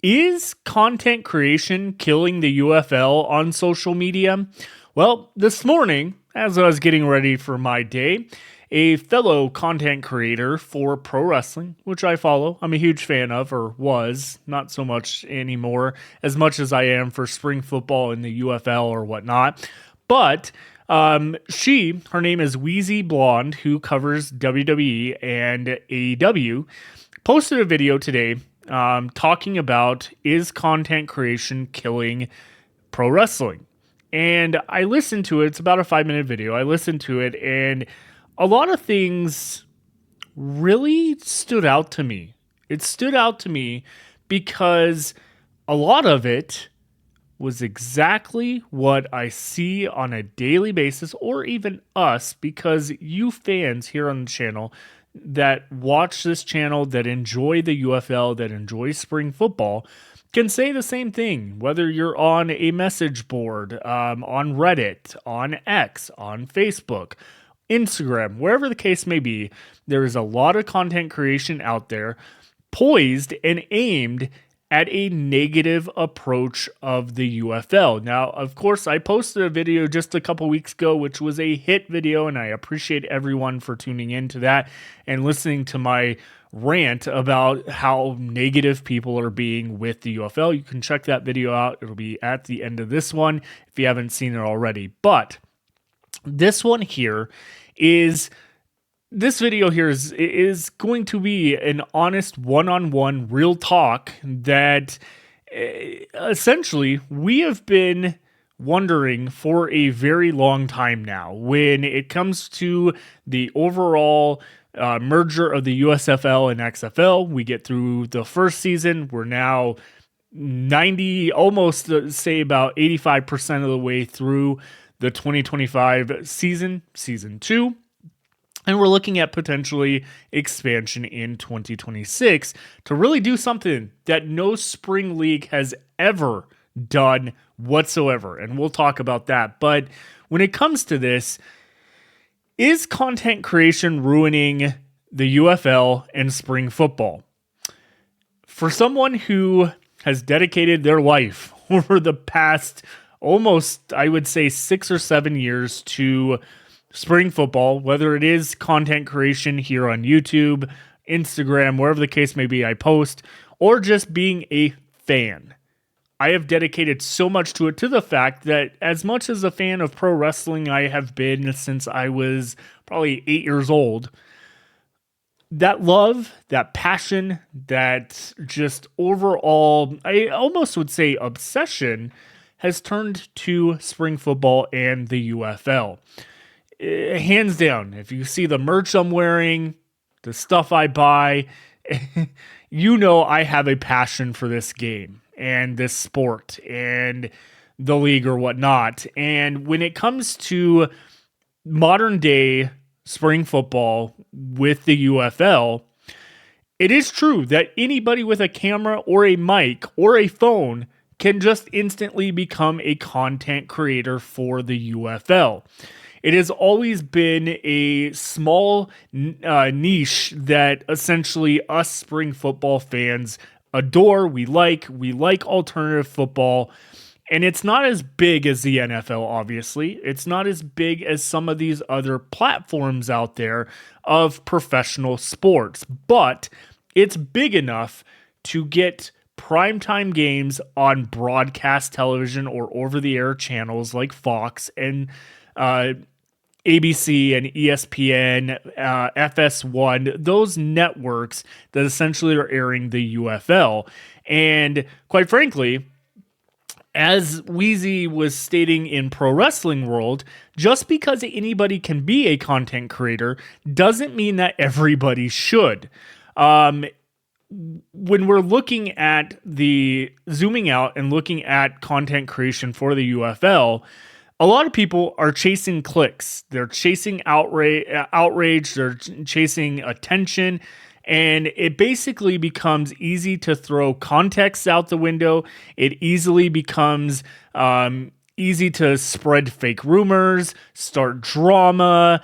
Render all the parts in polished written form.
Is content creation killing the UFL on social media? Well, this morning, as I was getting ready for my day, a fellow content creator for pro wrestling, which I follow, I'm a huge fan of, or was, not so much anymore, as much as I am for spring football in the UFL or whatnot. But her name is Wheezy Blonde, who covers WWE and AEW, posted a video today talking about, is content creation killing pro wrestling? And I listened to it. It's about a 5-minute video. I listened to it, and a lot of things really stood out to me. It stood out to me because a lot of it was exactly what I see on a daily basis, or even us, because you fans here on the channel that watch this channel, that enjoy the UFL, that enjoy spring football, can say the same thing. Whether you're on a message board, on Reddit, on X, on Facebook, Instagram, wherever the case may be, there is a lot of content creation out there poised and aimed at a negative approach of the UFL. Now, of course, I posted a video just a couple weeks ago, which was a hit video, and I appreciate everyone for tuning into that and listening to my rant about how negative people are being with the UFL. You can check that video out. It'll be at the end of this one if you haven't seen it already. But this one here is... This video here is going to be an honest one-on-one real talk that essentially we have been wondering for a very long time now. When it comes to the overall merger of the USFL and XFL, we get through the first season. We're now 90, almost say about 85% of the way through the 2025 season 2. And we're looking at potentially expansion in 2026 to really do something that no spring league has ever done whatsoever. And we'll talk about that. But when it comes to this, is content creation ruining the UFL and spring football? For someone who has dedicated their life over the past almost, I would say, 6 or 7 years to spring football, whether it is content creation here on YouTube, Instagram, wherever the case may be, I post, or just being a fan, I have dedicated so much to it, to the fact that as much as a fan of pro wrestling I have been since I was probably 8 years old, that love, that passion, that just overall, I almost would say obsession, has turned to spring football and the UFL. Hands down, if you see the merch I'm wearing, the stuff I buy, you know I have a passion for this game and this sport and the league or whatnot. And when it comes to modern day spring football with the UFL, it is true that anybody with a camera or a mic or a phone can just instantly become a content creator for the UFL. It has always been a small niche that essentially us spring football fans adore. We like alternative football. And it's not as big as the NFL, obviously. It's not as big as some of these other platforms out there of professional sports. But it's big enough to get primetime games on broadcast television or over-the-air channels like Fox and ABC and ESPN, FS1, those networks that essentially are airing the UFL. And quite frankly, as Wheezy was stating in pro wrestling world, just because anybody can be a content creator doesn't mean that everybody should. When we're looking at zooming out and looking at content creation for the UFL, a lot of people are chasing clicks. They're chasing outrage. They're chasing attention. And it basically becomes easy to throw context out the window. It easily becomes easy to spread fake rumors, start drama,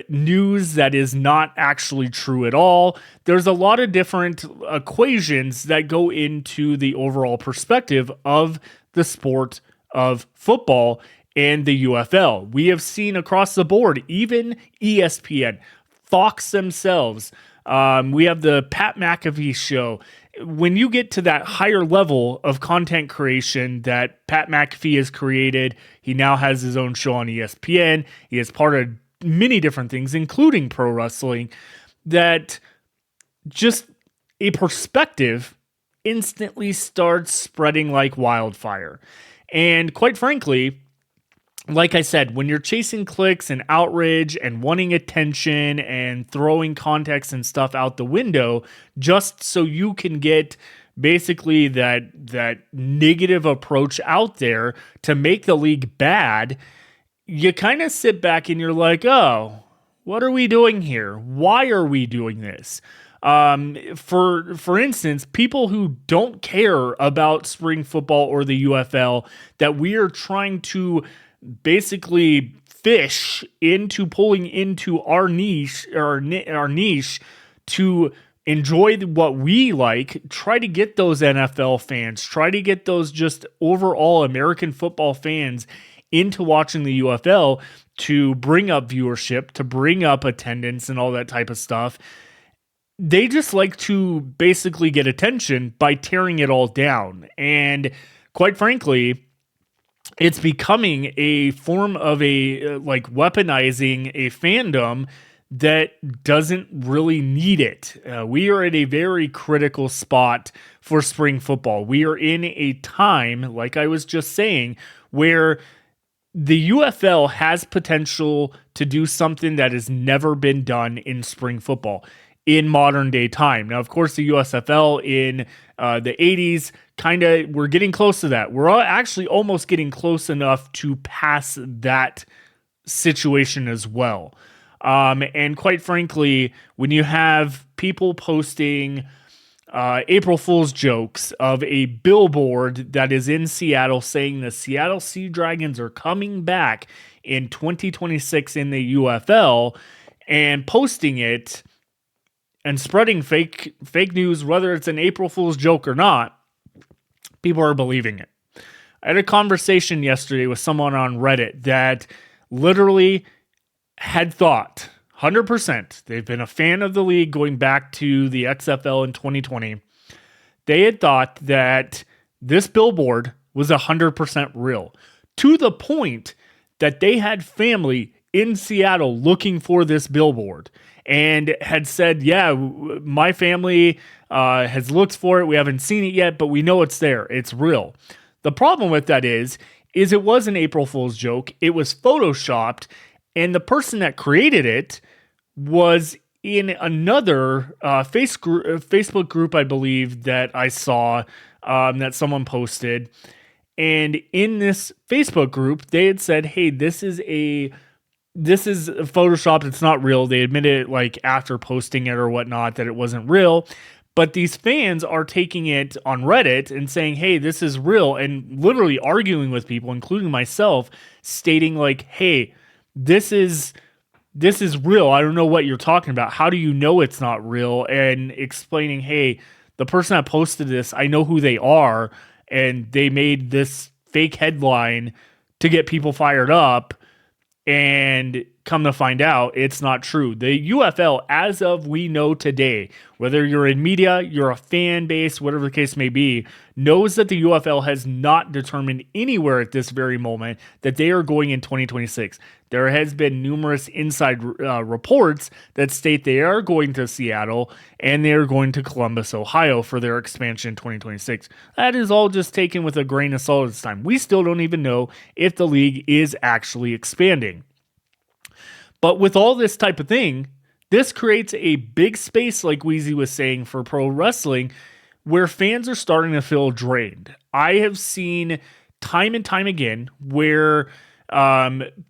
news that is not actually true at all. There's a lot of different equations that go into the overall perspective of the sport of football and the UFL. We have seen across the board, even ESPN, Fox themselves. We have the Pat McAfee show. When you get to that higher level of content creation that Pat McAfee has created, he now has his own show on ESPN. He is part of many different things, including pro wrestling, that just a perspective instantly starts spreading like wildfire. And quite frankly, like I said, when you're chasing clicks and outrage and wanting attention and throwing context and stuff out the window just so you can get basically that negative approach out there to make the league bad, you kind of sit back and you're like, oh, what are we doing here? Why are we doing this? For instance, people who don't care about spring football or the UFL that we are trying to basically fish into, pulling into our niche to enjoy what we like, try to get those NFL fans, try to get those just overall American football fans into watching the UFL to bring up viewership, to bring up attendance and all that type of stuff. They just like to basically get attention by tearing it all down. And quite frankly, it's becoming a form of weaponizing a fandom that doesn't really need it. We are at a very critical spot for spring football. We are in a time, like I was just saying, where the UFL has potential to do something that has never been done in spring football in modern day time. Now, of course, the USFL in the 80s, we're getting close to that. We're actually almost getting close enough to pass that situation as well. And quite frankly, when you have people posting April Fool's jokes of a billboard that is in Seattle saying the Seattle Sea Dragons are coming back in 2026 in the UFL, and posting it and spreading fake news, whether it's an April Fool's joke or not, people are believing it. I had a conversation yesterday with someone on Reddit that literally had thought, 100%, they've been a fan of the league going back to the XFL in 2020. They had thought that this billboard was 100% real, to the point that they had family in Seattle looking for this billboard and had said, yeah, my family has looked for it. We haven't seen it yet, but we know it's there. It's real. The problem with that is it was an April Fool's joke. It was photoshopped, and the person that created it was in another Facebook group, I believe, that I saw that someone posted. And in this Facebook group, they had said, hey, this is photoshopped. It's not real. They admitted it after posting it or whatnot that it wasn't real. But these fans are taking it on Reddit and saying, hey, this is real, and literally arguing with people, including myself, stating hey, this is real. I don't know what you're talking about. How do you know it's not real? And explaining, hey, the person that posted this, I know who they are, and they made this fake headline to get people fired up, and come to find out, it's not true. The UFL, as of we know today, whether you're in media, you're a fan base, whatever the case may be, knows that the UFL has not determined anywhere at this very moment that they are going in 2026. There has been numerous inside reports that state they are going to Seattle and they are going to Columbus, Ohio for their expansion in 2026. That is all just taken with a grain of salt this time. We still don't even know if the league is actually expanding. But with all this type of thing, this creates a big space, like Wheezy was saying, for pro wrestling, where fans are starting to feel drained. I have seen time and time again where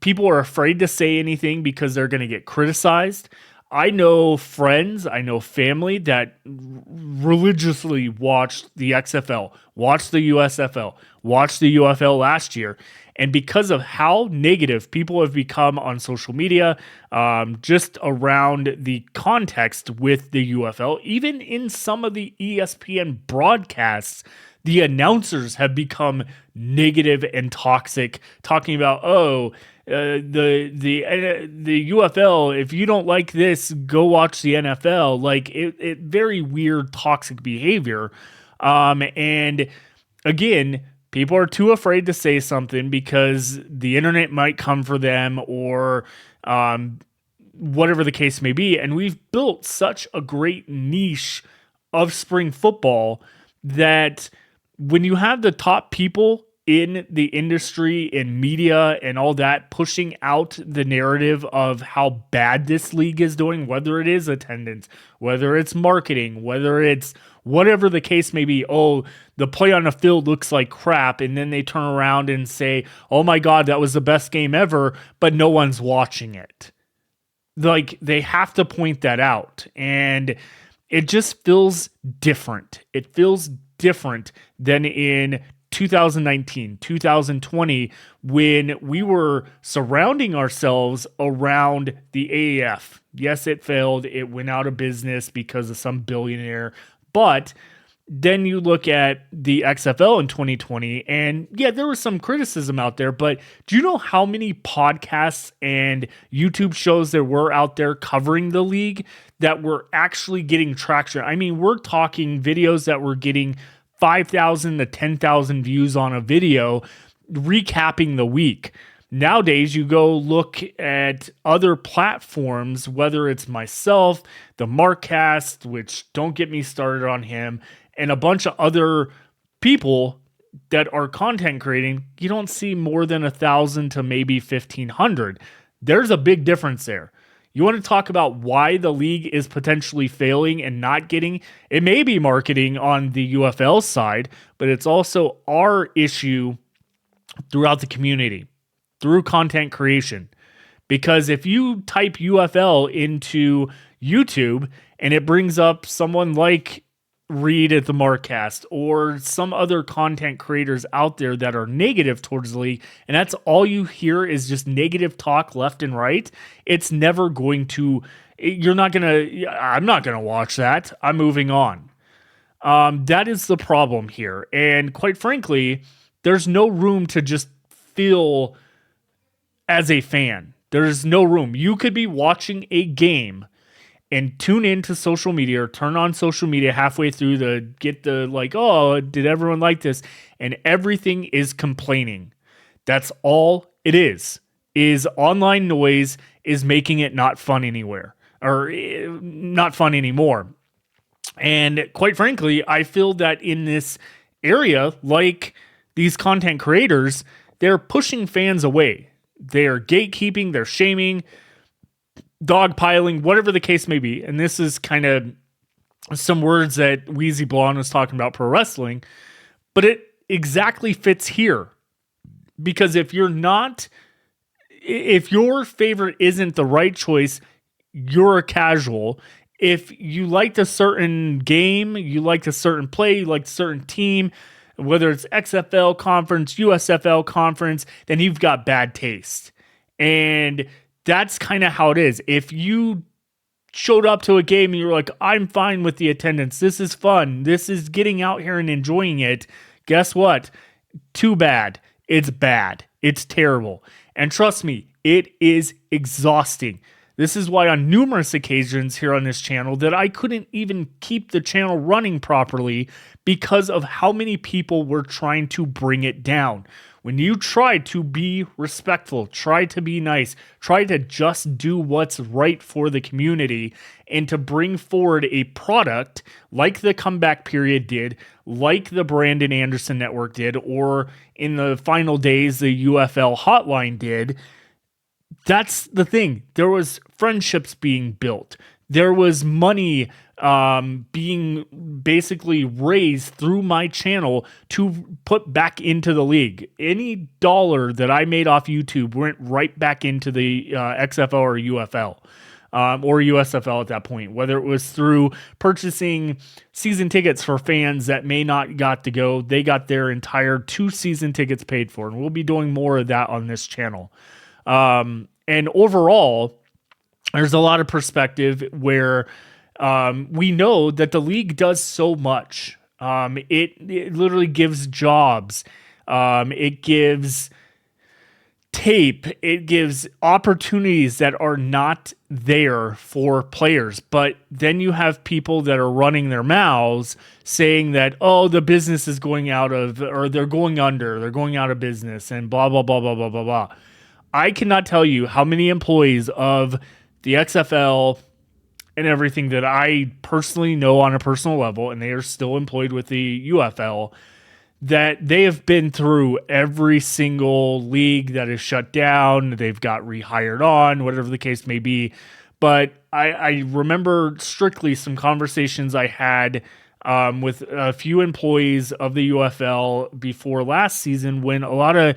people are afraid to say anything because they're going to get criticized. I know friends, I know family that religiously watched the XFL, watched the USFL, watched the UFL last year. And because of how negative people have become on social media, just around the context with the UFL, even in some of the ESPN broadcasts, the announcers have negative and toxic, talking about, the UFL. If you don't like this, go watch the NFL. Like it very weird, toxic behavior. And again, people are too afraid to say something because the internet might come for them, or whatever the case may be. And we've built such a great niche of spring football that when you have the top people in the industry, in media and all that, pushing out the narrative of how bad this league is doing, whether it is attendance, whether it's marketing, whether it's whatever the case may be. Oh, the play on the field looks like crap. And then they turn around and say, oh my God, that was the best game ever, but no one's watching it. Like, they have to point that out. And it just feels different. It feels different than in 2019, 2020, when we were surrounding ourselves around the AAF. Yes, it failed. It went out of business because of some billionaire. But then you look at the XFL in 2020, and yeah, there was some criticism out there, but do you know how many podcasts and YouTube shows there were out there covering the league that were actually getting traction? I mean, we're talking videos that were getting 5,000 to 10,000 views on a video recapping the week. Nowadays, you go look at other platforms, whether it's myself, the Markcast, which don't get me started on him, and a bunch of other people that are content creating, you don't see more than 1,000 to maybe 1,500. There's a big difference there. You want to talk about why the league is potentially failing and not getting, it may be marketing on the UFL side, but it's also our issue throughout the community, through content creation. Because if you type UFL into YouTube and it brings up someone like Reed at the Markcast or some other content creators out there that are negative towards the league, and that's all you hear is just negative talk left and right, it's never going to, I'm not going to watch that. I'm moving on. That is the problem here. And quite frankly, there's no room to just feel as a fan. There's no room. You could be watching a game and tune into social media or turn on social media halfway through to get the like, oh, did everyone like this? And everything is complaining. That's all it is online noise is making it not fun anywhere or not fun anymore. And quite frankly, I feel that in this area, like these content creators, they're pushing fans away. They're gatekeeping, they're shaming, dogpiling, whatever the case may be. And this is kind of some words that Wheezy Blonde was talking about pro wrestling, but it exactly fits here. Because if your favorite isn't the right choice, you're a casual. If you liked a certain game, you liked a certain play, you liked a certain team, whether it's XFL conference, USFL conference, then you've got bad taste. And that's kind of how it is. If you showed up to a game and you're like, I'm fine with the attendance, this is fun, this is getting out here and enjoying it, guess what? Too bad. It's bad. It's terrible. And trust me, it is exhausting. This is why on numerous occasions here on this channel that I couldn't even keep the channel running properly because of how many people were trying to bring it down. When you try to be respectful, try to be nice, try to just do what's right for the community and to bring forward a product like the Comeback Period did, like the Brandon Anderson Network did, or in the final days, the UFL Hotline did, that's the thing. There was friendships being built. There was money being basically raised through my channel to put back into the league. Any dollar that I made off YouTube went right back into the XFL or UFL. or USFL at that point, whether it was through purchasing season tickets for fans that may not got to go. They got their entire 2 season tickets paid for, and we'll be doing more of that on this channel. And overall, there's a lot of perspective where we know that the league does so much. It literally gives jobs. It gives tape. It gives opportunities that are not there for players. But then you have people that are running their mouths saying that, oh, the business is going out of, or they're going under, they're going out of business, and blah, blah, blah, blah, blah, blah, blah. I cannot tell you how many employees of the XFL and everything that I personally know on a personal level, and they are still employed with the UFL, that they have been through every single league that is shut down. They've got rehired on, whatever the case may be. But I remember strictly some conversations I had with a few employees of the UFL before last season, when a lot of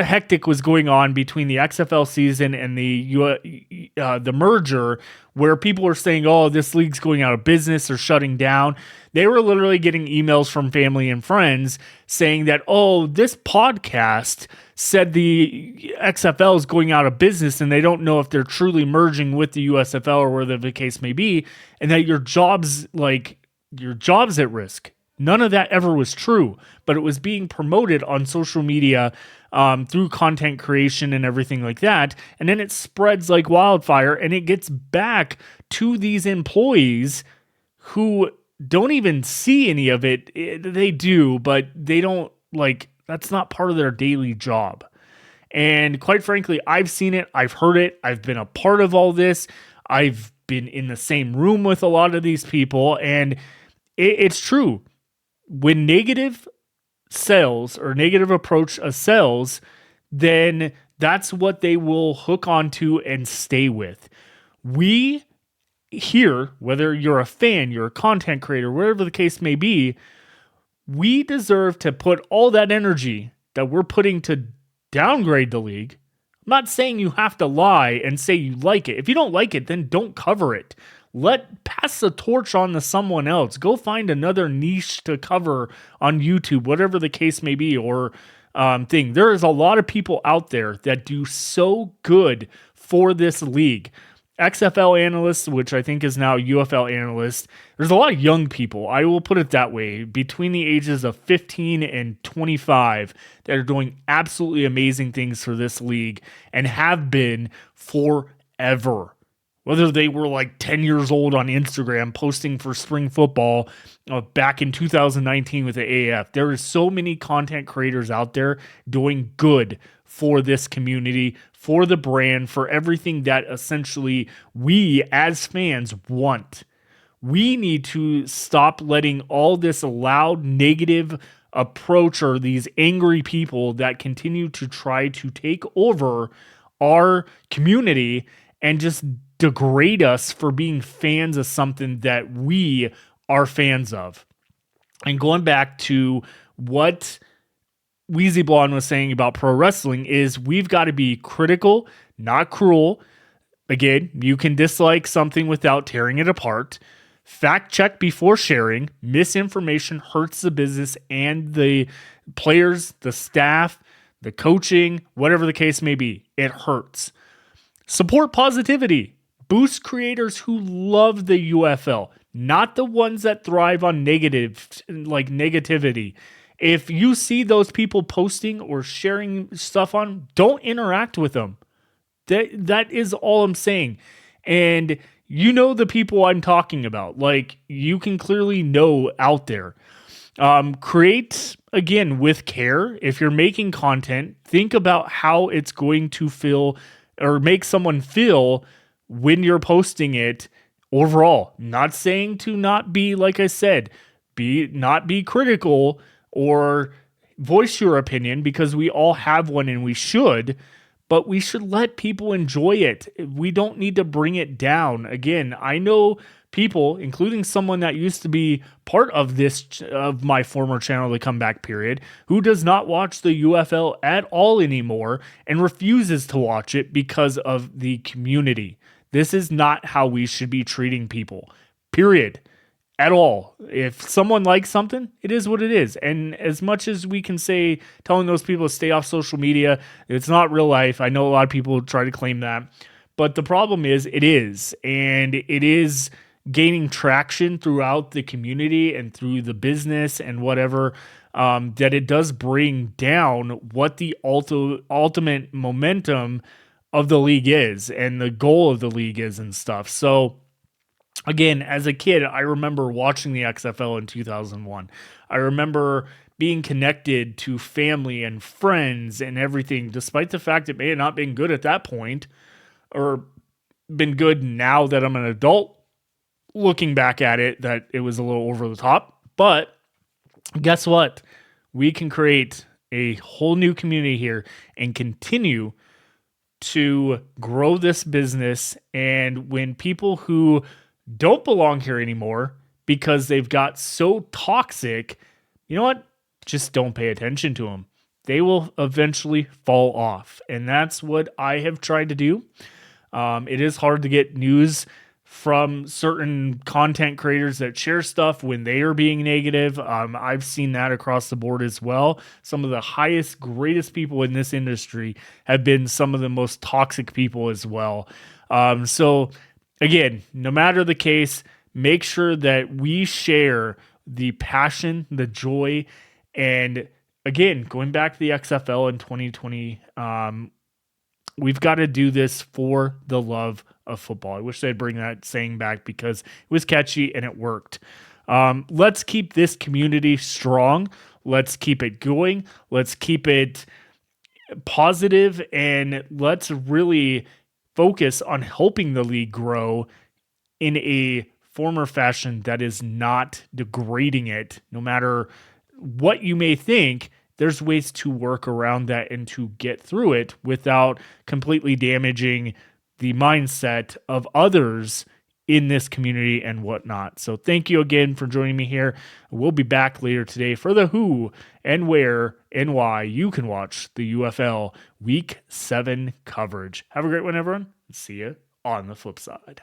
hectic was going on between the XFL season and the merger, where people were saying, oh, this league's going out of business or shutting down. They were literally getting emails from family and friends saying that, oh, this podcast said the XFL is going out of business and they don't know if they're truly merging with the USFL or whatever the case may be, and that your job's at risk. None of that ever was true, but it was being promoted on social media through content creation and everything like that. And then it spreads like wildfire, and it gets back to these employees who don't even see any of it. They do, but they don't, that's not part of their daily job. And quite frankly, I've seen it. I've heard it. I've been a part of all this. I've been in the same room with a lot of these people, and it's true. When negative sells or negative approach sells, then that's what they will hook onto and stay with. We here, whether you're a fan, you're a content creator, whatever the case may be, we deserve to put all that energy that we're putting to downgrade the league. I'm not saying you have to lie and say you like it. If you don't like it, then don't cover it. Pass the torch on to someone else. Go find another niche to cover on YouTube, whatever the case may be, or thing. There is a lot of people out there that do so good for this league. XFL analysts, which I think is now UFL analysts. There's a lot of young people, I will put it that way, between the ages of 15 and 25 that are doing absolutely amazing things for this league and have been forever. Whether they were 10 years old on Instagram posting for spring football back in 2019 with the AAF. There is so many content creators out there doing good for this community, for the brand, for everything that essentially we as fans want. We need to stop letting all this loud negative approach or these angry people that continue to try to take over our community and just degrade us for being fans of something that we are fans of. And going back to what Wheezy Blonde was saying about pro wrestling is we've got to be critical, not cruel. Again, you can dislike something without tearing it apart. Fact check before sharing. Misinformation hurts the business and the players, the staff, the coaching, whatever the case may be. It hurts. Support positivity. Boost creators who love the UFL, not the ones that thrive on negativity. If you see those people posting or sharing stuff on, don't interact with them. That is all I'm saying. And you know the people I'm talking about. You can clearly know out there. Create, again, with care. If you're making content, think about how it's going to feel or make someone feel when you're posting it overall. Not saying to not be, like I said, not be critical or voice your opinion, because we all have one and we should, but we should let people enjoy it. We don't need to bring it down. Again, I know people, including someone that used to be part of my former channel, The Comeback Period, who does not watch the UFL at all anymore and refuses to watch it because of the community. This is not how we should be treating people, period, at all. If someone likes something, it is what it is. And as much as we can say, telling those people to stay off social media, it's not real life. I know a lot of people try to claim that. But the problem is, it is. And it is gaining traction throughout the community and through the business and whatever, that it does bring down what the ultimate momentum of the league is and the goal of the league is and stuff. So again, as a kid, I remember watching the XFL in 2001. I remember being connected to family and friends and everything, despite the fact it may have not been good at that point or been good now that I'm an adult. Looking back at it, that it was a little over the top. But guess what? We can create a whole new community here and continue to grow this business. And when people who don't belong here anymore because they've got so toxic, you know what? Just don't pay attention to them. They will eventually fall off. And that's what I have tried to do. It is hard to get news from certain content creators that share stuff when they are being negative. I've seen that across the board as well. Some of the highest, greatest people in this industry have been some of the most toxic people as well. So again, no matter the case, make sure that we share the passion, the joy, and again, going back to the XFL in 2020, we've got to do this for the love of football. I wish they'd bring that saying back because it was catchy and it worked. Let's keep this community strong. Let's keep it going. Let's keep it positive, and let's really focus on helping the league grow in a form or fashion that is not degrading it. No matter what you may think, there's ways to work around that and to get through it without completely damaging the mindset of others in this community and whatnot. So thank you again for joining me here. We'll be back later today for the who and where and why you can watch the UFL Week 7 coverage. Have a great one, everyone. See you on the flip side.